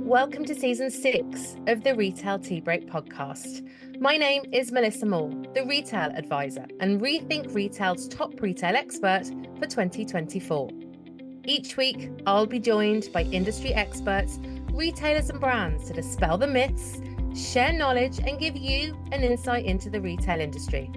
Welcome to season 6 of the Retail Tea Break podcast. My name is Melissa Moore, the Retail Advisor and Rethink Retail's top retail expert for 2024. Each week, I'll be joined by industry experts, retailers and brands to dispel the myths, share knowledge and give you an insight into the retail industry.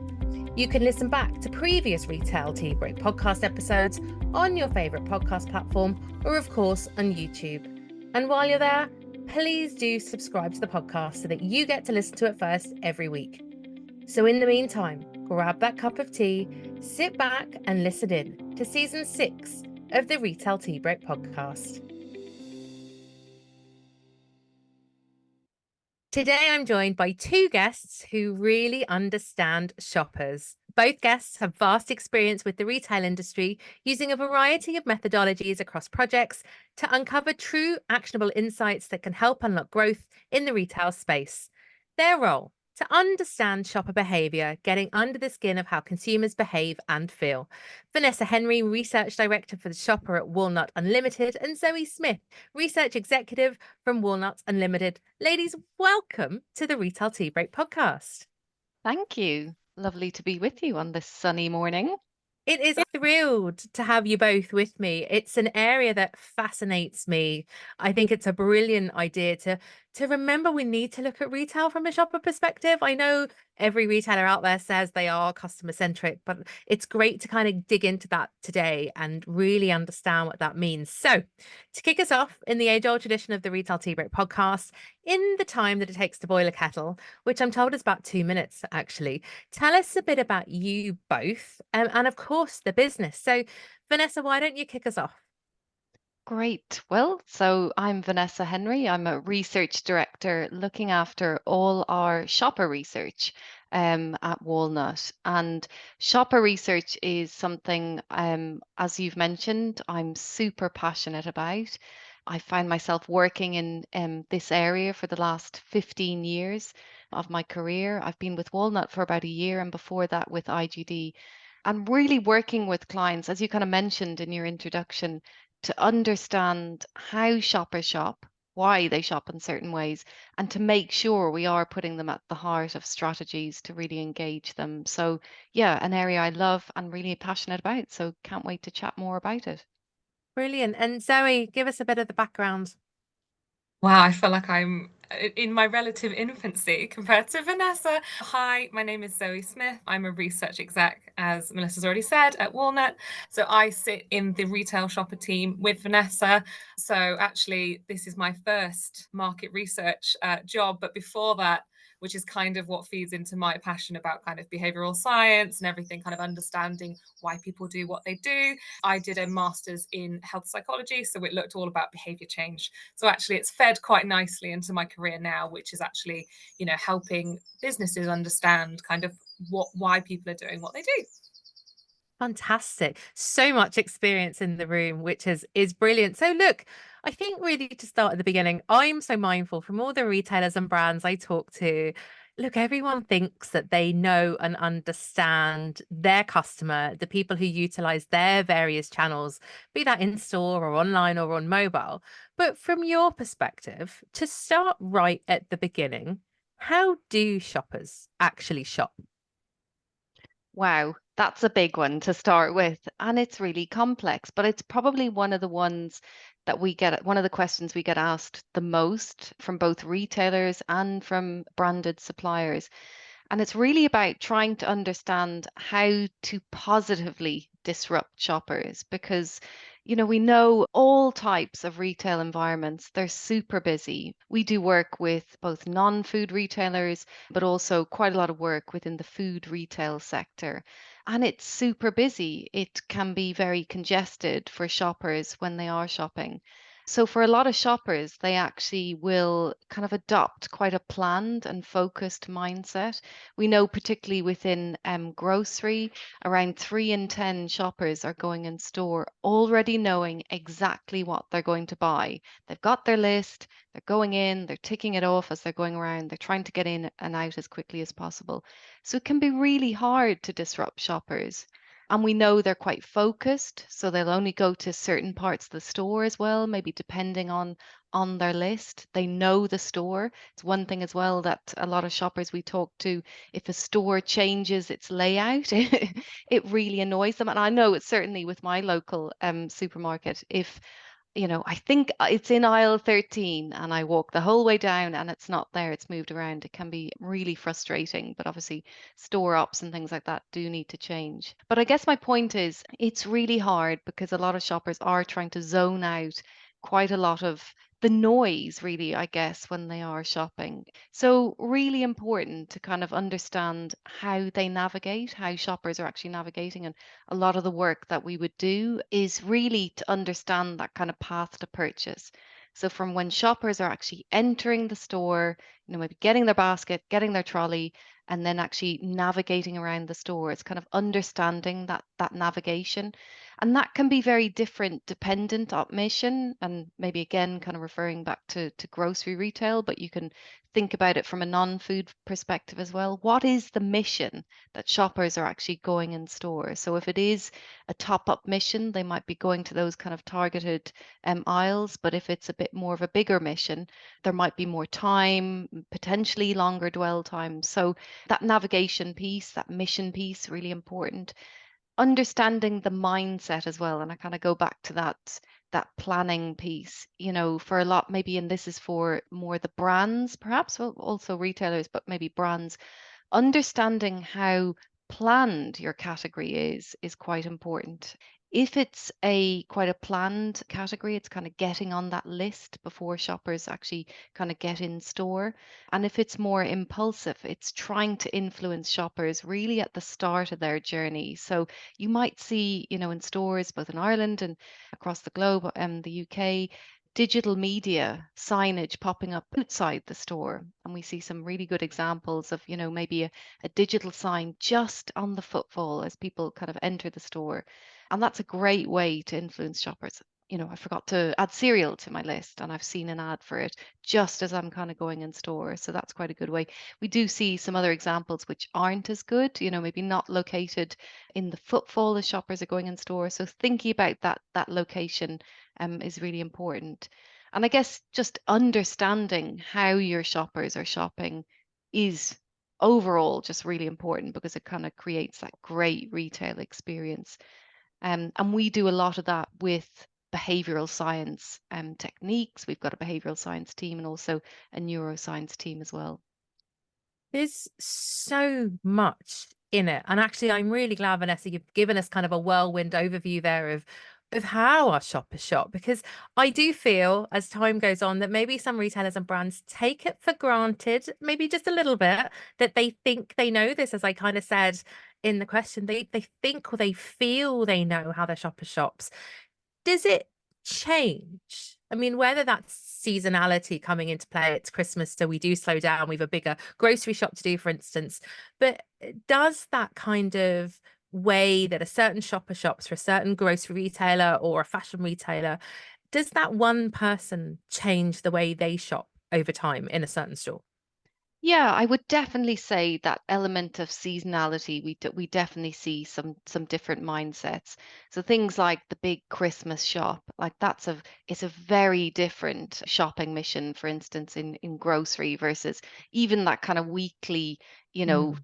You can listen back to previous Retail Tea Break podcast episodes on your favourite podcast platform or, of course, on YouTube. And while you're there, please do subscribe to the podcast so that you get to listen to it first every week. So in the meantime, grab that cup of tea, sit back and listen in to season 6 of the Retail Tea Break podcast. Today I'm joined by two guests who really understand shoppers. Both guests have vast experience with the retail industry, using a variety of methodologies across projects to uncover true actionable insights that can help unlock growth in the retail space. Their role: to understand shopper behaviour, getting under the skin of how consumers behave and feel. Vanessa Henry, Research Director for the Shopper at Walnut Unlimited, and Zoe Smith, Research Executive from Walnut Unlimited. Ladies, welcome to the Retail Tea Break podcast. Thank you. Lovely to be with you on this sunny morning. It is thrilled to have you both with me. It's an area that fascinates me. I think it's a brilliant idea to remember we need to look at retail from a shopper perspective. I know every retailer out there says they are customer centric, but it's great to kind of dig into that today and really understand what that means. So, to kick us off in the age-old tradition of the Retail Tea Break podcast, in the time that it takes to boil a kettle, which I'm told is about 2 minutes actually, tell us a bit about you both and of course the business. So, Vanessa, why don't you kick us off? Great. Well, so I'm Vanessa Henry. I'm a research director looking after all our shopper research at Walnut. And shopper research is something, as you've mentioned, I'm super passionate about. I find myself working in this area for the last 15 years of my career. I've been with Walnut for about a year, and before that with IGD. And really working with clients, as you kind of mentioned in your introduction, to understand how shoppers shop, why they shop in certain ways, and to make sure we are putting them at the heart of strategies to really engage them. So, yeah, an area I love and really passionate about. So, can't wait to chat more about it. Brilliant. And Zoe, give us a bit of the background. Wow, I feel like I'm in my relative infancy compared to Vanessa. Hi, my name is Zoe Smith. I'm a research exec, as Melissa's already said, at Walnut. So I sit in the retail shopper team with Vanessa. So actually, this is my first market research job. But before that, which is kind of what feeds into my passion about kind of behavioral science and everything, kind of understanding why people do what they do. I did a master's in health psychology, so it looked all about behavior change. So actually it's fed quite nicely into my career now, which is actually, helping businesses understand kind of why people are doing what they do. Fantastic. So much experience in the room, which is brilliant. So look, I think really to start at the beginning, I'm so mindful from all the retailers and brands I talk to. Look, everyone thinks that they know and understand their customer, the people who utilize their various channels, be that in store or online or on mobile. But from your perspective, to start right at the beginning, how do shoppers actually shop? Wow, that's a big one to start with. And it's really complex, but it's probably one of the ones that one of the questions we get asked the most from both retailers and from branded suppliers. And it's really about trying to understand how to positively disrupt shoppers because, we know all types of retail environments, they're super busy. We do work with both non-food retailers, but also quite a lot of work within the food retail sector. And it's super busy. It can be very congested for shoppers when they are shopping. So for a lot of shoppers, they actually will kind of adopt quite a planned and focused mindset. We know particularly within grocery, around 3 in 10 shoppers are going in store already knowing exactly what they're going to buy. They've got their list, they're going in, they're ticking it off as they're going around, they're trying to get in and out as quickly as possible. So it can be really hard to disrupt shoppers. And we know they're quite focused, so they'll only go to certain parts of the store as well, maybe depending on their list. They know the store. It's one thing as well that a lot of shoppers we talk to, if a store changes its layout, it really annoys them. And I know it's certainly with my local supermarket. If I think it's in aisle 13 and I walk the whole way down and it's not there, it's moved around. It can be really frustrating, but obviously store ops and things like that do need to change. But I guess my point is it's really hard because a lot of shoppers are trying to zone out quite a lot of the noise, really, I guess, when they are shopping. So really important to kind of understand how they navigate, how shoppers are actually navigating. And a lot of the work that we would do is really to understand that kind of path to purchase. So from when shoppers are actually entering the store, maybe getting their basket, getting their trolley, and then actually navigating around the store, it's kind of understanding that navigation. And that can be very different dependent on mission, and maybe again kind of referring back to grocery retail, but you can think about it from a non-food perspective as well. What is the mission that shoppers are actually going in store? So if it is a top-up mission, they might be going to those kind of targeted aisles. But if it's a bit more of a bigger mission, there might be more time, potentially longer dwell time. So that navigation piece, that mission piece, really important. Understanding the mindset as well, and I kind of go back to that planning piece, for a lot, maybe, and this is for more the brands, perhaps, well, also retailers, but maybe brands, understanding how planned your category is quite important. If it's quite a planned category, it's kind of getting on that list before shoppers actually kind of get in store. And if it's more impulsive, it's trying to influence shoppers really at the start of their journey. So you might see, in stores both in Ireland and across the globe and the UK, digital media signage popping up outside the store. And we see some really good examples of, maybe a digital sign just on the footfall as people kind of enter the store. And that's a great way to influence shoppers. I forgot to add cereal to my list and I've seen an ad for it just as I'm kind of going in store. So that's quite a good way. We do see some other examples which aren't as good, maybe not located in the footfall as shoppers are going in store. So thinking about that location is really important. And I guess just understanding how your shoppers are shopping is overall just really important because it kind of creates that great retail experience. And we do a lot of that with behavioral science techniques. We've got a behavioral science team and also a neuroscience team as well. There's so much in it. And actually, I'm really glad, Vanessa, you've given us kind of a whirlwind overview there of how our shoppers shop, because I do feel as time goes on that maybe some retailers and brands take it for granted, maybe just a little bit, that they think they know this, as I kind of said in the question. They think or they feel they know how their shopper shops. Does it change? I mean, whether that's seasonality coming into play, it's Christmas, so we do slow down. We have a bigger grocery shop to do, for instance. But does that kind of way that a certain shopper shops for a certain grocery retailer or a fashion retailer, does that one person change the way they shop over time in a certain store? Yeah, I would definitely say that element of seasonality, we definitely see some different mindsets. So things like the big Christmas shop, like it's a very different shopping mission, for instance, in grocery versus even that kind of weekly,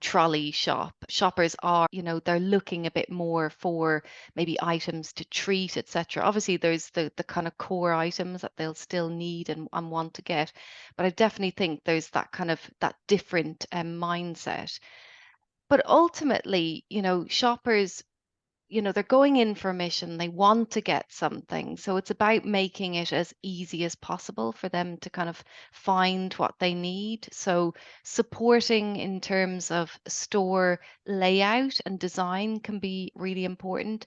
trolley shop. Shoppers are, they're looking a bit more for maybe items to treat, etc. Obviously, there's the kind of core items that they'll still need and want to get. But I definitely think there's that kind of that different mindset. But ultimately, shoppers, they're going in for a mission, they want to get something. So it's about making it as easy as possible for them to kind of find what they need. So supporting in terms of store layout and design can be really important.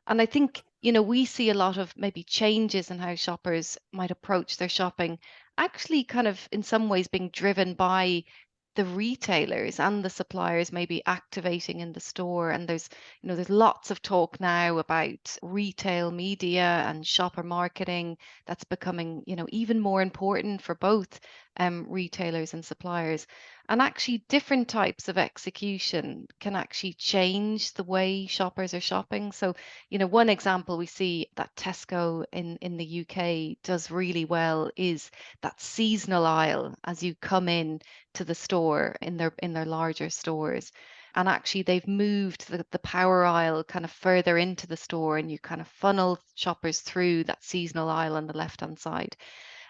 And I think, we see a lot of maybe changes in how shoppers might approach their shopping, actually kind of in some ways being driven by the retailers and the suppliers maybe activating in the store. And there's lots of talk now about retail media and shopper marketing that's becoming, even more important for both retailers and suppliers. And actually, different types of execution can actually change the way shoppers are shopping. So, one example we see that Tesco in the UK does really well is that seasonal aisle as you come in to the store in their larger stores. And actually, they've moved the power aisle kind of further into the store, and you kind of funnel shoppers through that seasonal aisle on the left-hand side.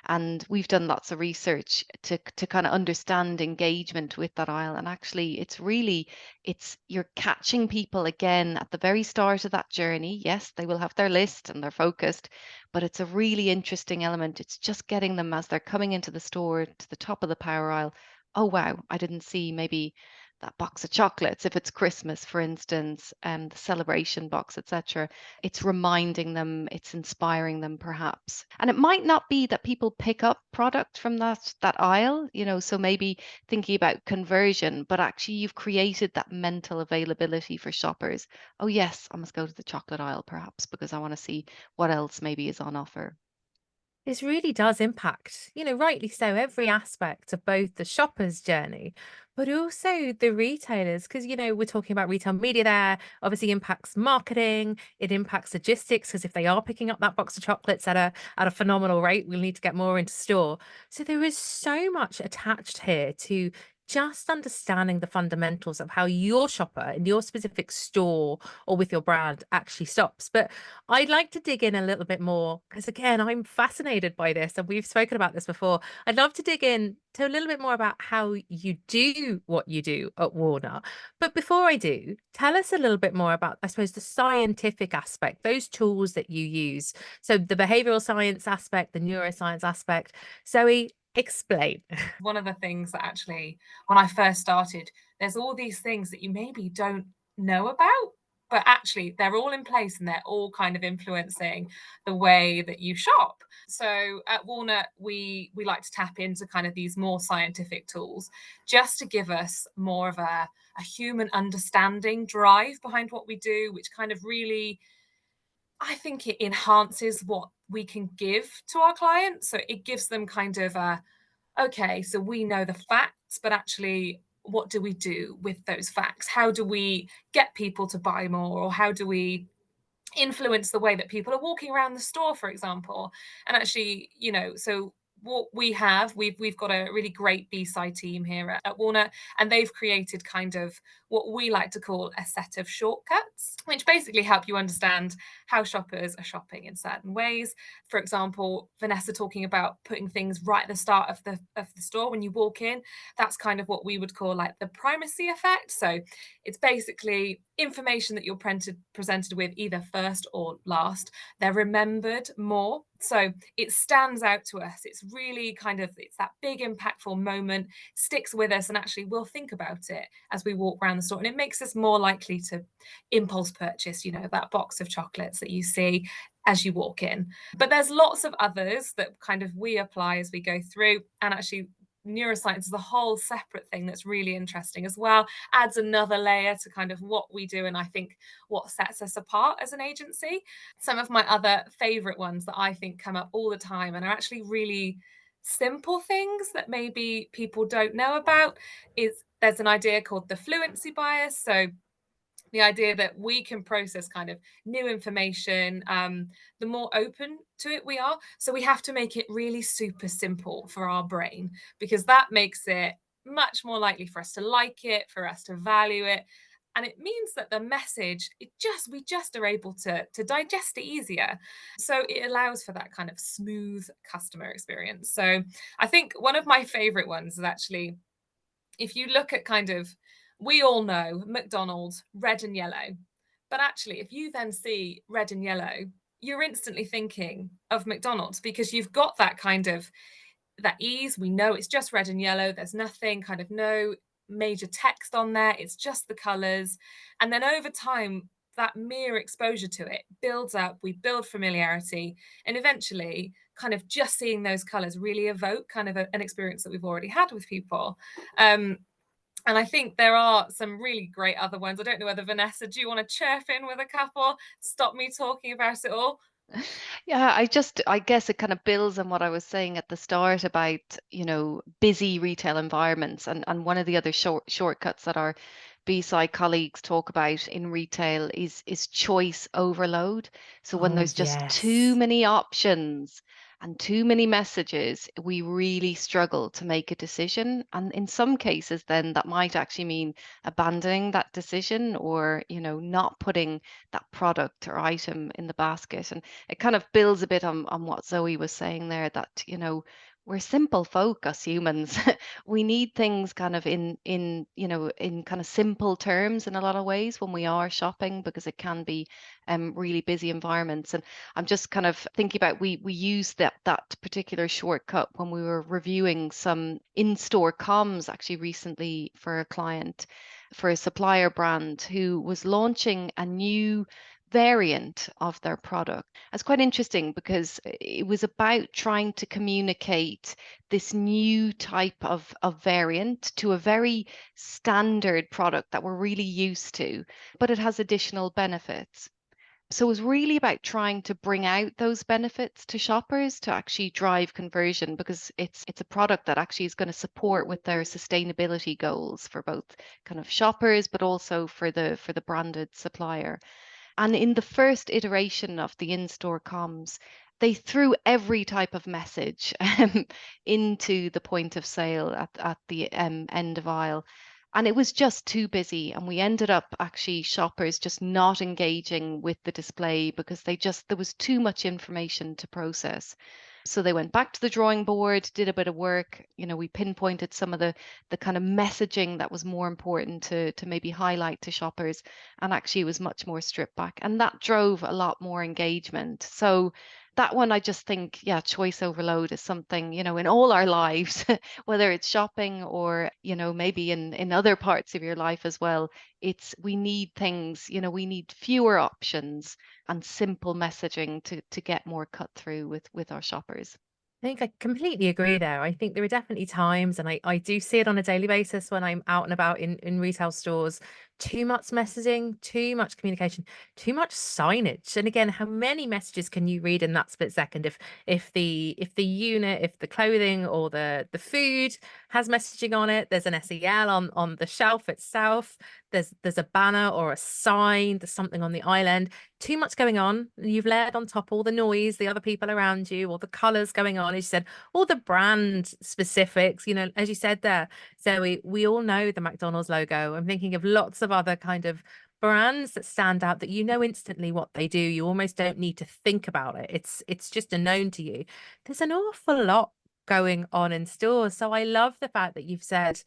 And we've done lots of research to kind of understand engagement with that aisle. And actually, it's you're catching people again at the very start of that journey. Yes, they will have their list and they're focused, but it's a really interesting element. It's just getting them as they're coming into the store to the top of the power aisle. Oh wow, I didn't see maybe that box of chocolates if it's Christmas, for instance, the celebration box, etc. It's reminding them, it's inspiring them perhaps. And it might not be that people pick up product from that aisle, so maybe thinking about conversion, but actually you've created that mental availability for shoppers. Oh yes, I must go to the chocolate aisle perhaps because I want to see what else maybe is on offer. This really does impact, rightly so, every aspect of both the shopper's journey, but also the retailers. Because, we're talking about retail media there, obviously impacts marketing, it impacts logistics, because if they are picking up that box of chocolates at a phenomenal rate, we'll need to get more into store. So there is so much attached here to just understanding the fundamentals of how your shopper in your specific store or with your brand actually stops. But I'd like to dig in a little bit more because, again, I'm fascinated by this and we've spoken about this before. I'd love to dig in to a little bit more about how you do what you do at Walnut. But before I do, tell us a little bit more about, I suppose, the scientific aspect, those tools that you use. So the behavioral science aspect, the neuroscience aspect. Zoe, explain. One of the things that actually, when I first started, there's all these things that you maybe don't know about, but actually they're all in place and they're all kind of influencing the way that you shop. So at Walnut, we like to tap into kind of these more scientific tools just to give us more of a human understanding drive behind what we do, which kind of really, I think it enhances what we can give to our clients. So it gives them kind of a, okay, so we know the facts, but actually, what do we do with those facts? How do we get people to buy more? Or how do we influence the way that people are walking around the store, for example? And actually, so what we've got a really great B-side team here at Walnut, and they've created kind of what we like to call a set of shortcuts, which basically help you understand how shoppers are shopping in certain ways. For example, Vanessa talking about putting things right at the start of the store when you walk in. That's kind of what we would call like the primacy effect. So it's basically information that you're presented with either first or last. They're remembered more. So it stands out to us. It's really kind of, it's that big impactful moment, sticks with us, and actually we'll think about it as we walk around the store. And it makes us more likely to impulse purchase, that box of chocolates that you see as you walk in. But there's lots of others that kind of we apply as we go through. And actually neuroscience is a whole separate thing that's really interesting as well, adds another layer to kind of what we do, and I think what sets us apart as an agency. Some of my other favorite ones that I think come up all the time and are actually really simple things that maybe people don't know about is there's an idea called the fluency bias. So the idea that we can process kind of new information, the more open to it we are. So we have to make it really super simple for our brain, because that makes it much more likely for us to like it, for us to value it. And it means that the message, we just are able to digest it easier. So it allows for that kind of smooth customer experience. So I think one of my favorite ones is actually, if you look at kind of, we all know McDonald's, red and yellow. But actually, if you then see red and yellow, you're instantly thinking of McDonald's, because you've got that kind of that ease. We know it's just red and yellow. There's nothing, kind of no major text on there. It's just the colors. And then over time, that mere exposure to it builds up. We build familiarity. And eventually, kind of just seeing those colors really evoke kind of an experience that we've already had with people. And I think there are some really great other ones. I don't know whether, Vanessa, do you want to chirp in with a couple? Stop me talking about it all? Yeah, I guess it kind of builds on what I was saying at the start about, busy retail environments. And one of the other shortcuts that our B-side colleagues talk about in retail is choice overload. So when Oh, there's just too yes. many options and too many messages, we really struggle to make a decision. And in some cases, then that might actually mean abandoning that decision, or, not putting that product or item in the basket. And it kind of builds a bit on what Zoe was saying there, that, we're simple folk, us humans. We need things kind of in kind of simple terms in a lot of ways when we are shopping, because it can be really busy environments. And I'm just kind of thinking about, we used that particular shortcut when we were reviewing some in-store comms actually recently for a client, for a supplier brand who was launching a new variant of their product. It's quite interesting because it was about trying to communicate this new type of variant to a very standard product that we're really used to, but it has additional benefits. So it was really about trying to bring out those benefits to shoppers to actually drive conversion, because it's a product that actually is going to support with their sustainability goals for both kind of shoppers, but also for the branded supplier. And in the first iteration of the in-store comms, they threw every type of message into the point of sale at the end of aisle. And it was just too busy. And we ended up actually shoppers just not engaging with the display because there was too much information to process. So they went back to the drawing board, did a bit of work. We pinpointed some of the kind of messaging that was more important to maybe highlight to shoppers, and actually it was much more stripped back. And that drove a lot more engagement. So that one, I just think, yeah, choice overload is something, in all our lives, whether it's shopping or, maybe in other parts of your life as well. We need things, we need fewer options and simple messaging to get more cut through with our shoppers. I think I completely agree there. I think there are definitely times, and I do see it on a daily basis when I'm out and about in retail stores, too much messaging, too much communication, too much signage. And again, how many messages can you read in that split second? If the unit, if the clothing or the food has messaging on it, there's an SEL on the shelf itself, there's a banner or a sign, there's something on the island. Too much going on. You've layered on top all the noise, the other people around you, all the colors going on, as you said, all the brand specifics, as you said there. So we all know the McDonald's logo. I'm thinking of lots of other kind of brands that stand out that instantly what they do. You almost don't need to think about it. It's just a known to you. There's an awful lot going on in stores. So I love the fact that you've said,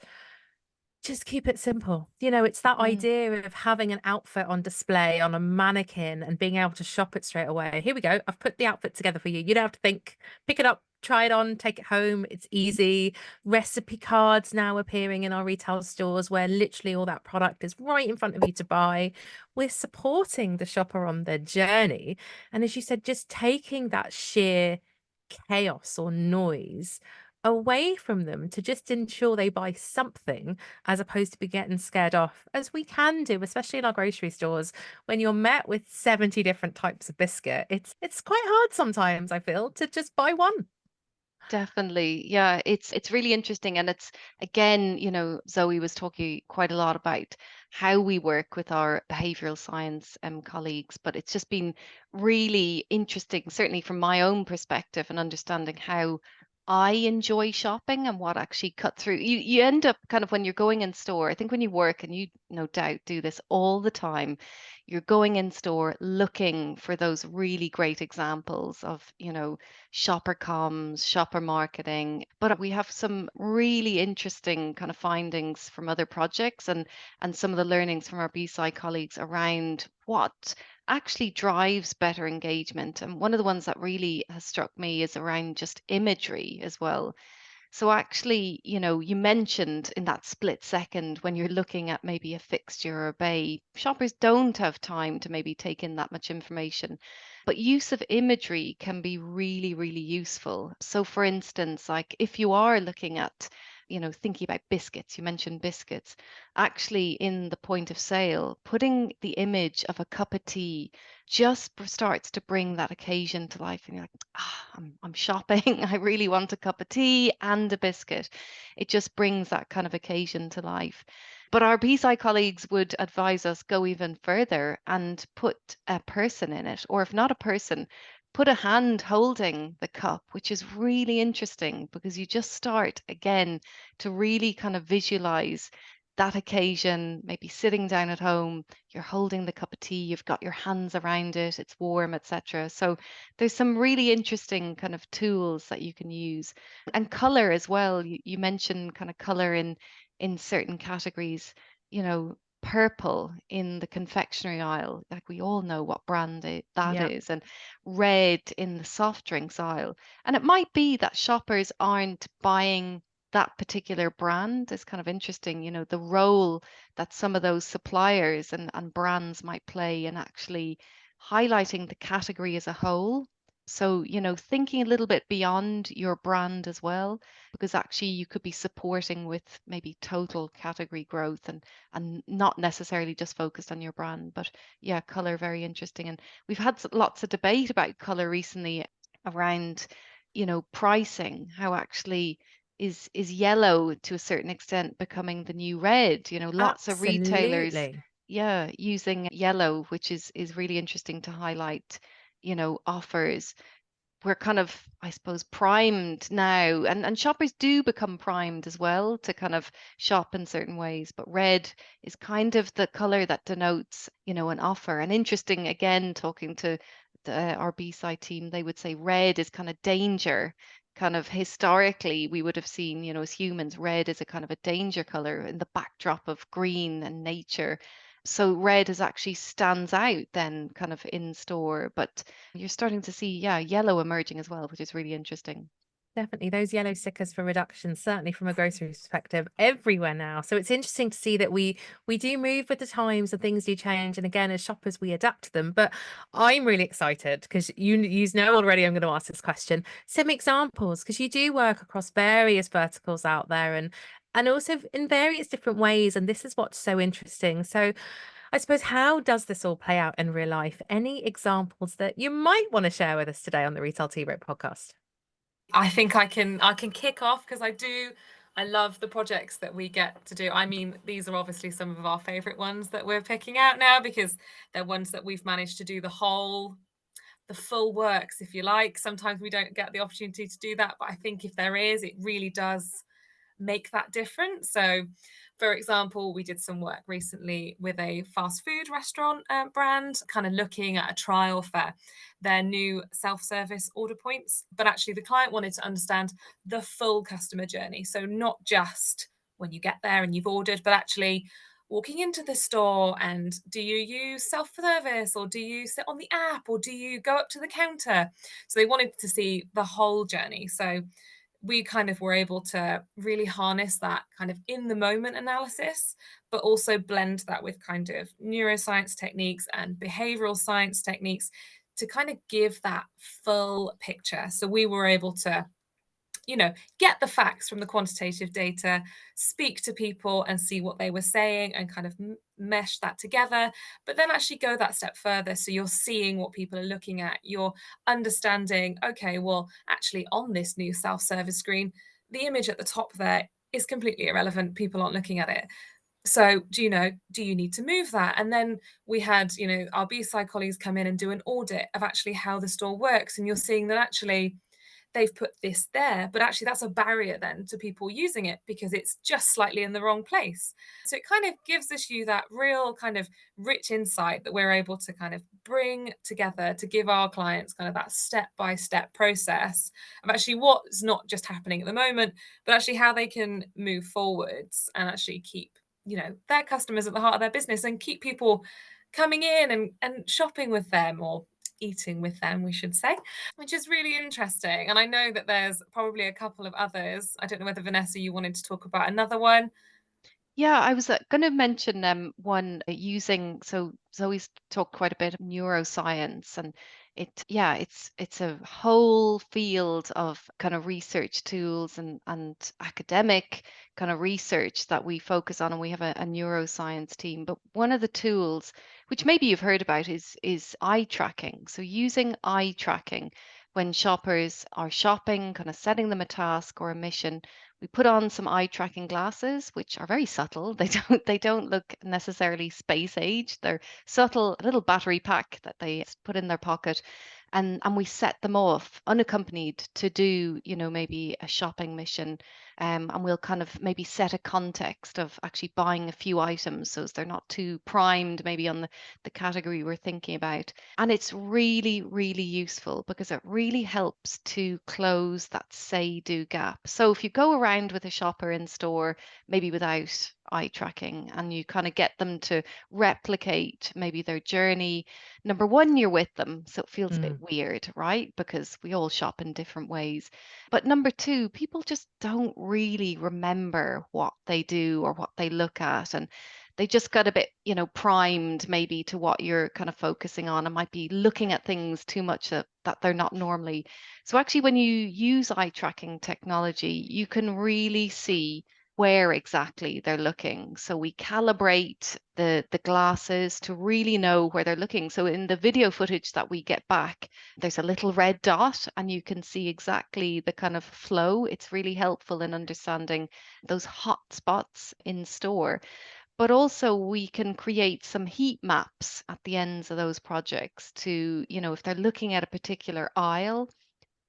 just keep it simple. It's that Mm. idea of having an outfit on display on a mannequin and being able to shop it straight away. Here we go. I've put the outfit together for you. You don't have to think, pick it up, try it on, take it home. It's easy. Recipe cards now appearing in our retail stores where literally all that product is right in front of you to buy. We're supporting the shopper on their journey. And as you said, just taking that sheer chaos or noise away from them to just ensure they buy something, as opposed to be getting scared off, as we can do, especially in our grocery stores, when you're met with 70 different types of biscuit. It's quite hard sometimes, I feel, to just buy one. Definitely. Yeah, it's really interesting. And it's, again, Zoe was talking quite a lot about how we work with our behavioral science colleagues, but it's just been really interesting, certainly from my own perspective, and understanding how I enjoy shopping and what actually cut through. You end up kind of, when you're going in store, I think when you work, and you no doubt do this all the time, you're going in store looking for those really great examples of, shopper comms, shopper marketing. But we have some really interesting kind of findings from other projects, and some of the learnings from our B-side colleagues around what actually drives better engagement. And one of the ones that really has struck me is around just imagery as well. So actually, you mentioned in that split second when you're looking at maybe a fixture or a bay, shoppers don't have time to maybe take in that much information. But use of imagery can be really, really useful. So for instance, like if you are looking at, thinking about biscuits, you mentioned biscuits, actually in the point of sale, putting the image of a cup of tea just starts to bring that occasion to life. And you're like, I'm shopping. I really want a cup of tea and a biscuit. It just brings that kind of occasion to life. But our BSci colleagues would advise us go even further and put a person in it, or if not a person, put a hand holding the cup, which is really interesting because you just start again to really kind of visualize that occasion, maybe sitting down at home, you're holding the cup of tea, you've got your hands around it, it's warm, etc. So there's some really interesting kind of tools that you can use. And color as well. You mentioned kind of color in certain categories, purple in the confectionery aisle, like we all know what brand that Yeah. is, and red in the soft drinks aisle. And it might be that shoppers aren't buying that particular brand. Is kind of interesting, the role that some of those suppliers and brands might play in actually highlighting the category as a whole. So, thinking a little bit beyond your brand as well, because actually you could be supporting with maybe total category growth and not necessarily just focused on your brand. But yeah, color, very interesting. And we've had lots of debate about color recently around, pricing, how actually is yellow to a certain extent becoming the new red. Lots of retailers, Absolutely. yeah, using yellow, which is really interesting to highlight, offers. We're kind of, I suppose, primed now, and shoppers do become primed as well to kind of shop in certain ways. But red is kind of the color that denotes, an offer. And interesting, again, talking to our BSci team, they would say red is kind of danger. Kind of historically, we would have seen, as humans, red is a kind of a danger color in the backdrop of green and nature. So red is actually stands out then kind of in store, but you're starting to see, yeah, yellow emerging as well, which is really interesting. Definitely those yellow stickers for reduction, certainly from a grocery perspective, everywhere now. So it's interesting to see that we do move with the times and things do change. And again, as shoppers, we adapt to them. But I'm really excited because you know already I'm going to ask this question. Some examples, because you do work across various verticals out there and also in various different ways. And this is what's so interesting. So I suppose, how does this all play out in real life? Any examples that you might want to share with us today on the Retail Tea Break podcast? I think I can kick off because I love the projects that we get to do. I mean, these are obviously some of our favorite ones that we're picking out now because they're ones that we've managed to do the full works, if you like. Sometimes we don't get the opportunity to do that, but I think if there is, it really does make that difference. So, for example, we did some work recently with a fast food restaurant brand, kind of looking at a trial for their new self-service order points. But actually, the client wanted to understand the full customer journey. So, not just when you get there and you've ordered, but actually walking into the store, and do you use self-service, or do you sit on the app, or do you go up to the counter? So they wanted to see the whole journey. So we kind of were able to really harness that kind of in the moment analysis, but also blend that with kind of neuroscience techniques and behavioral science techniques to kind of give that full picture. So we were able to get the facts from the quantitative data, speak to people and see what they were saying and kind of mesh that together, but then actually go that step further. So you're seeing what people are looking at, you're understanding, okay, well, actually on this new self-service screen, the image at the top there is completely irrelevant. People aren't looking at it. So do you need to move that? And then we had, our BSci colleagues come in and do an audit of actually how the store works. And you're seeing that actually they've put this there, but actually that's a barrier then to people using it because it's just slightly in the wrong place. So it kind of gives us that real kind of rich insight that we're able to kind of bring together to give our clients kind of that step-by-step process of actually what's not just happening at the moment, but actually how they can move forwards and actually keep, their customers at the heart of their business and keep people coming in and shopping with them, or eating with them, we should say, which is really interesting. And I know that there's probably a couple of others. I don't know whether, Vanessa, you wanted to talk about another one. Yeah, I was going to mention one using, so Zoe's talked quite a bit of neuroscience and It's a whole field of kind of research tools and academic kind of research that we focus on, and we have a neuroscience team. But one of the tools, which maybe you've heard about, is eye tracking. So using eye tracking when shoppers are shopping, kind of setting them a task or a mission. We put on some eye tracking glasses, which are very subtle. They don't look necessarily space age. They're subtle, a little battery pack that they put in their pocket, and we set them off unaccompanied to do, maybe a shopping mission. And we'll kind of maybe set a context of actually buying a few items so as they're not too primed maybe on the category we're thinking about. And it's really, really useful because it really helps to close that say do gap. So if you go around with a shopper in store, maybe without eye tracking, and you kind of get them to replicate maybe their journey, number one, you're with them, so it feels a bit weird, right? Because we all shop in different ways. But number two, people just don't really remember what they do or what they look at. And they just got a bit, primed maybe to what you're kind of focusing on, and might be looking at things too much that they're not normally. So actually, when you use eye tracking technology, you can really see where exactly they're looking. So we calibrate the glasses to really know where they're looking. So in the video footage that we get back, there's a little red dot and you can see exactly the kind of flow. It's really helpful in understanding those hot spots in store. But also we can create some heat maps at the ends of those projects to, if they're looking at a particular aisle,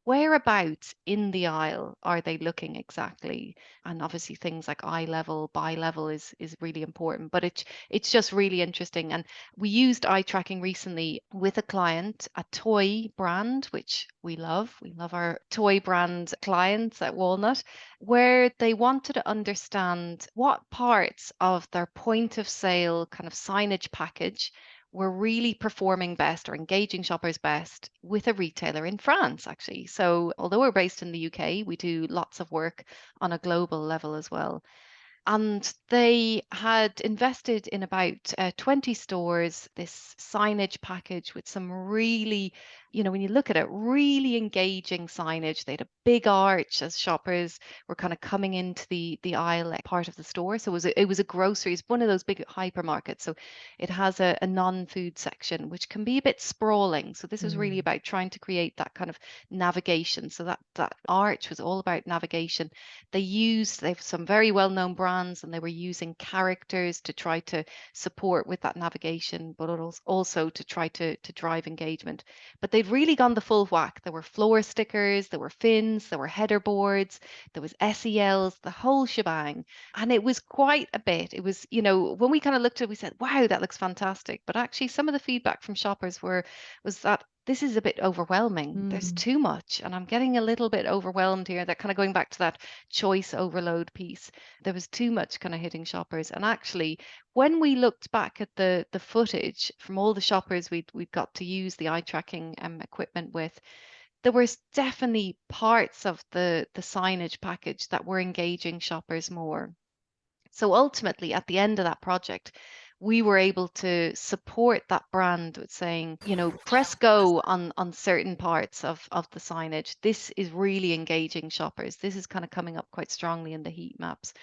whereabouts in the aisle are they looking exactly? And obviously things like eye level, buy level is really important, but it's just really interesting. And we used eye tracking recently with a client, a toy brand, which we love. We love our toy brand clients at Walnut, where they wanted to understand what parts of their point of sale kind of signage package were really performing best or engaging shoppers best with a retailer in France, actually. So, although we're based in the UK, we do lots of work on a global level as well. And they had invested in about 20 stores, this signage package with some really, when you look at it, really engaging signage. They had a big arch as shoppers were kind of coming into the aisle part of the store. So it was a grocery, it's one of those big hypermarkets. So it has a non-food section, which can be a bit sprawling. So this was really about trying to create that kind of navigation. So that arch was all about navigation. They've some very well-known brands, and they were using characters to try to support with that navigation, but also to try to drive engagement. But they'd really gone the full whack. There were floor stickers, there were fins, there were header boards, there was SELs, the whole shebang. And it was quite a bit. It was, when we kind of looked at it, we said, wow, that looks fantastic. But actually some of the feedback from shoppers was that this is a bit overwhelming. There's too much, and I'm getting a little bit overwhelmed here. That kind of going back to that choice overload piece. There was too much kind of hitting shoppers. And actually, when we looked back at the footage from all the shoppers we'd got to use the eye tracking equipment with, there was definitely parts of the signage package that were engaging shoppers more. So ultimately, at the end of that project, we were able to support that brand with saying, press go on certain parts of the signage. This is really engaging shoppers. This is kind of coming up quite strongly in the heat maps.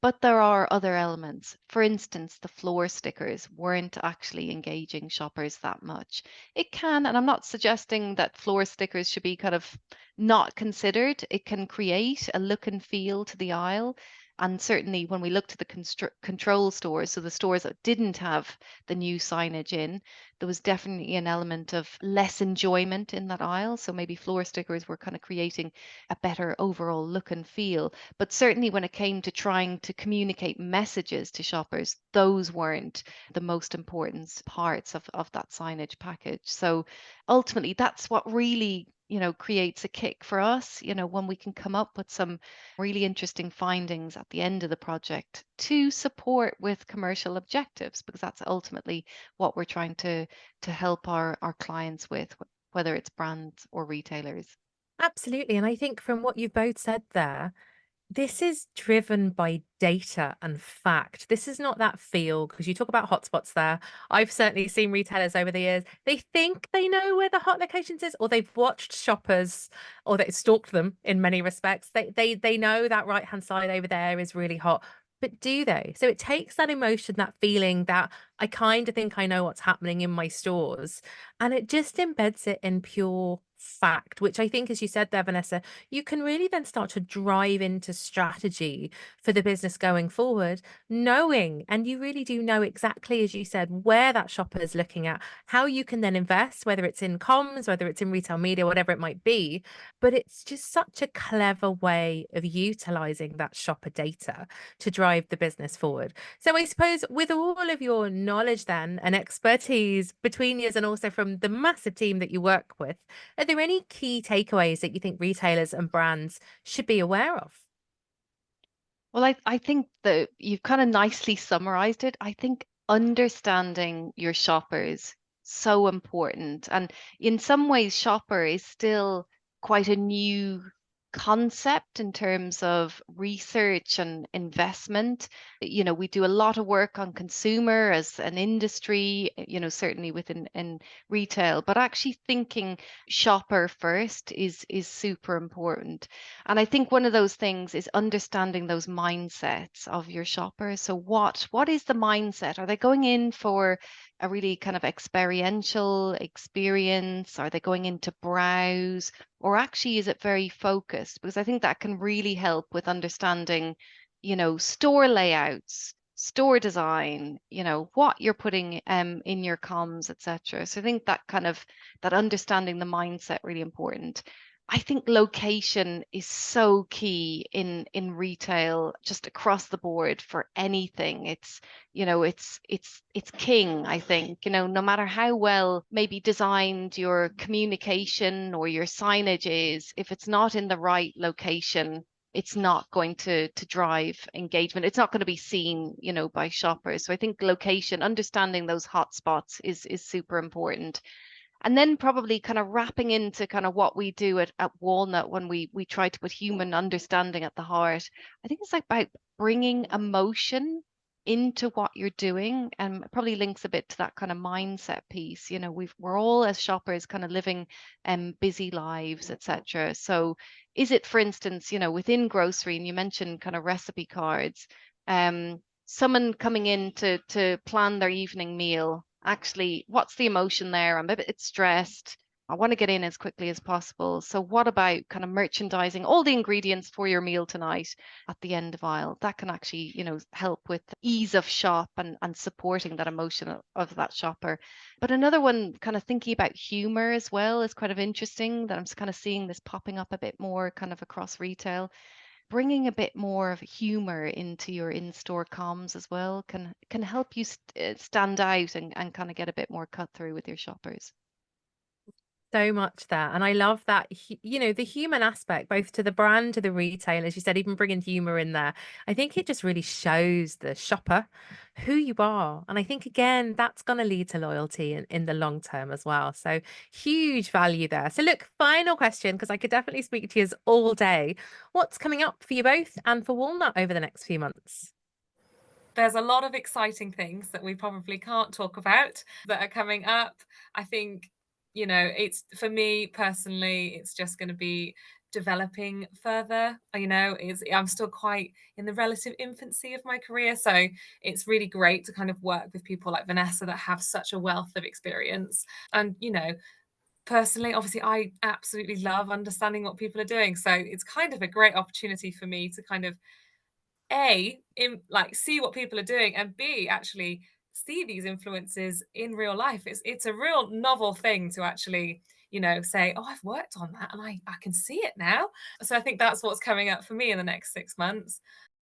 But there are other elements. For instance, the floor stickers weren't actually engaging shoppers that much. It can, and I'm not suggesting that floor stickers should be kind of not considered. It can create a look and feel to the aisle. And certainly when we looked at the control stores, so the stores that didn't have the new signage in, there was definitely an element of less enjoyment in that aisle. So maybe floor stickers were kind of creating a better overall look and feel. But certainly when it came to trying to communicate messages to shoppers, those weren't the most important parts of that signage package. So ultimately, that's what really creates a kick for us, when we can come up with some really interesting findings at the end of the project to support with commercial objectives, because that's ultimately what we're trying to help our clients with, whether it's brands or retailers. Absolutely. And I think from what you've both said there, This is driven by data and fact. This is not that feel, because you talk about hotspots there. I've certainly seen retailers over the years. They think they know where the hot locations is, or they've watched shoppers, or they stalked them in many respects. They know that right hand side over there is really hot. But do they? So it takes that emotion, that feeling that I kind of think I know what's happening in my stores, and it just embeds it in pure fact, which I think, as you said there, Vanessa, you can really then start to drive into strategy for the business going forward, knowing, and you really do know exactly, as you said, where that shopper is looking at, how you can then invest, whether it's in comms, whether it's in retail media, whatever it might be. But it's just such a clever way of utilizing that shopper data to drive the business forward. So I suppose with all of your knowledge then and expertise between you and also from the massive team that you work with, are there any key takeaways that you think retailers and brands should be aware of? Well, I think that you've kind of nicely summarized it. I think understanding your shoppers so important. And in some ways, shopper is still quite a new concept in terms of research and investment. You know, we do a lot of work on consumer as an industry, you know, certainly within in retail, but actually thinking shopper first is super important. And I think one of those things is understanding those mindsets of your shoppers. So what is the mindset? Are they going in for a really kind of experiential experience? Are they going in to browse? Or actually is it very focused? Because I think that can really help with understanding, you know, store layouts, store design, you know, what you're putting in your comms, etc. So I think that kind of that understanding the mindset really important. I think location is so key in retail, just across the board for anything. It's, you know, it's king, I think. You know, no matter how well maybe designed your communication or your signage is, if it's not in the right location, it's not going to drive engagement. It's not going to be seen, you know, by shoppers. So I think location, understanding those hotspots is super important. And then probably kind of wrapping into kind of what we do at Walnut when we try to put human understanding at the heart. I think it's like about bringing emotion into what you're doing, and it probably links a bit to that kind of mindset piece. You know, we're all as shoppers kind of living busy lives, etc. So is it, for instance, you know, within grocery, and you mentioned kind of recipe cards, someone coming in to plan their evening meal, actually, what's the emotion there? I'm a bit stressed. I want to get in as quickly as possible. So what about kind of merchandising all the ingredients for your meal tonight at the end of aisle? That can actually, you know, help with ease of shop and supporting that emotion of that shopper. But another one, kind of thinking about humor as well, is kind of interesting, that I'm kind of seeing this popping up a bit more kind of across retail. Bringing a bit more of humor into your in-store comms as well can help you stand out and kind of get a bit more cut through with your shoppers. So much there. And I love that, you know, the human aspect, both to the brand, to the retailers, you said, even bringing humor in there. I think it just really shows the shopper who you are. And I think, again, that's going to lead to loyalty in the long term as well. So huge value there. So look, final question, because I could definitely speak to you all day. What's coming up for you both and for Walnut over the next few months? There's a lot of exciting things that we probably can't talk about that are coming up. I think, you know, it's, for me personally, it's just going to be developing further. You know, I'm still quite in the relative infancy of my career, so it's really great to kind of work with people like Vanessa that have such a wealth of experience. And, you know, personally, obviously, I absolutely love understanding what people are doing, so it's kind of a great opportunity for me to kind of like see what people are doing, and B, actually see these influences in real life. It's a real novel thing to actually, you know, say, oh, I've worked on that and I can see it now. So I think that's what's coming up for me in the next 6 months.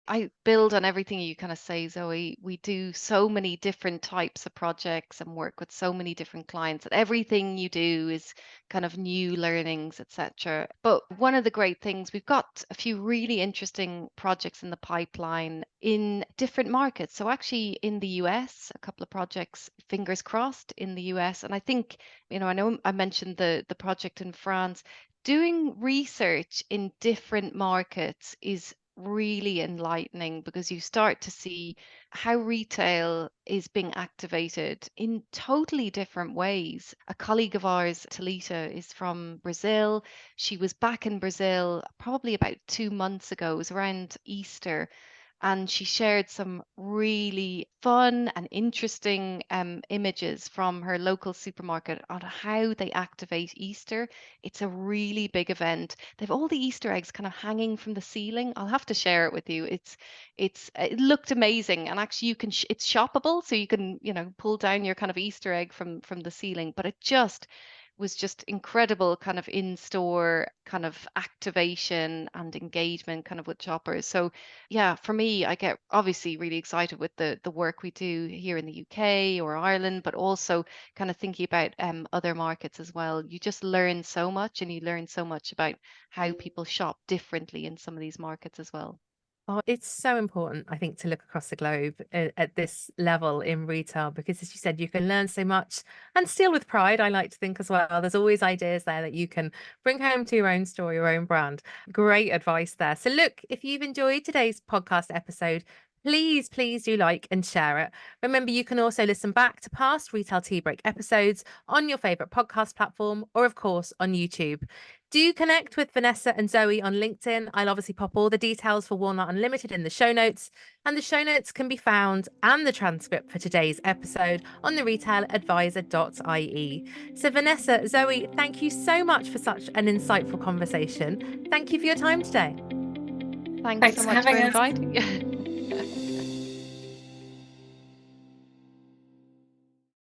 I build on everything you kind of say, Zoe. We do so many different types of projects and work with so many different clients that everything you do is kind of new learnings, etc. But one of the great things, we've got a few really interesting projects in the pipeline in different markets. So actually in the US, a couple of projects, fingers crossed, in the US. And I think, you know, I know I mentioned the project in France. Doing research in different markets is really enlightening, because you start to see how retail is being activated in totally different ways. A colleague of ours, Talita, is from Brazil. She was back in Brazil probably about 2 months ago. It was around Easter, and she shared some really fun and interesting images from her local supermarket on how they activate Easter. It's a really big event. They've all the Easter eggs kind of hanging from the ceiling. I'll have to share it with you. It looked amazing, and actually you can it's shoppable, so you can, pull down your kind of Easter egg from the ceiling. But it just was just incredible kind of in-store kind of activation and engagement kind of with shoppers. So yeah, for me, I get obviously really excited with the work we do here in the UK or Ireland, but also kind of thinking about other markets as well. You just learn so much, and you learn so much about how people shop differently in some of these markets as well. Oh, it's so important, I think, to look across the globe at this level in retail, because, as you said, you can learn so much and still with pride, I like to think as well. There's always ideas there that you can bring home to your own store, your own brand. Great advice there. So, look, if you've enjoyed today's podcast episode, please do like and share it. Remember, you can also listen back to past Retail Tea Break episodes on your favourite podcast platform, or, of course, on YouTube. Do connect with Vanessa and Zoe on LinkedIn. I'll obviously pop all the details for Walnut Unlimited in the show notes. And the show notes can be found, and the transcript for today's episode, on the retailadvisor.ie. So, Vanessa, Zoe, thank you so much for such an insightful conversation. Thank you for your time today. Thanks so for much for having us. inviting.